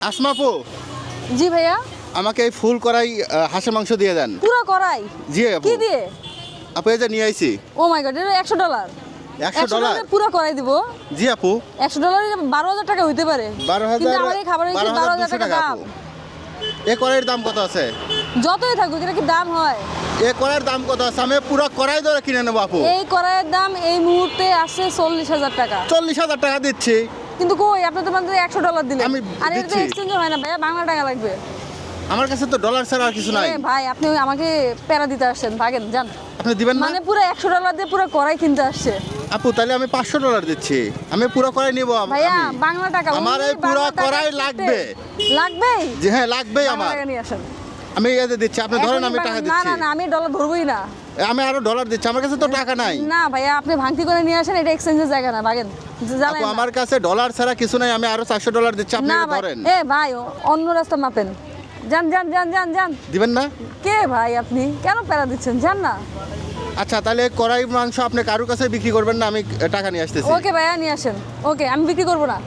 আসমাপু, জি ভাইয়া। আমাকে এই ফুল করাই হাঁসের মাংস দিয়ে দেন। পুরো করাই? জি আপু। কি দিয়ে? আপু এই যে নিয়ে আইছি। ও মাই গড, এটা $100। $100? পুরো করাই দিব। জি আপু। $100 12,000 টাকা হইতে পারে। 12,000 কিন্তু আমার এই খাবারের কি 12,000 টাকা দাম? আপু। এই কড়াইয়ের দাম কত আছে? যতই থাকুক এটা কি দাম হয়? এই কড়াইয়ের দাম কত আছে? আমি পুরো কড়াই ধরে কিনে নেবো আপু। এই কড়াইয়ের দাম এই মুহূর্তে আছে $40,000 টাকা। 40,000 টাকা দিচ্ছি। কিন্তু কই, আপনি তো মাত্র $100 দিলেন। আমি আর এটা তো দিচ্ছি। এক্সচেঞ্জ হয় না ভাইয়া, বাংলা টাকা লাগবে। আমার কাছে তো ডলার ছাড়া আর কিছু নাই। এ ভাই, আপনি আমাকে প্যারা দিতে আসছেন, ভাগেন যান। আপনি দিবেন না? মানে পুরো $100 দিয়ে পুরো কড়াই কিনতে আসছে। আপু তাহলে আমি $500 দিচ্ছি। আমি পুরো কড়াই নিব। ভাইয়া বাংলা টাকা, আমার এই উনি পুরো বাংলা টাকা কড়াই দিতে- লাগবে। লাগবেই? জি হ্যাঁ লাগবেই বাংলা আমার। টাকা নিয়ে আসেন। আমি এই যে দিচ্ছি, আপনি ধরেন, আমি এখনই টাকা না দিচ্ছি। না না, আমি ডলার ধরবই না। আমি আরো ডলার দিচ্ছি, আমার কাছে তো টাকা নাই। না ভাইয়া, আপনি ভাঙতি করে নিয়ে আসেন, এটা এক্সচেঞ্জের জায়গা না, ভাগেন। জানেন আপু না। আমার কাছে ডলার ছাড়া কিছু নাই, আমি আরো $400 দিচ্ছি, আপনি না এটা ভাই, ধরেন। এ ভাই অন্য রাস্তা মাপেন। যান যান যান যান যান। দিবেন না? কে ভাই আপনি, কেন প্যারা দিচ্ছেন? যান না। আচ্ছা তাহলে কড়াই মাংস আপনি কারোর কাছে বিক্রি করবেন না, আমি টাকা নিয়ে আসতেছি। ওকে ভাইয়া, নিয়ে আসেন। ওকে, আমি বিক্রি করবো না।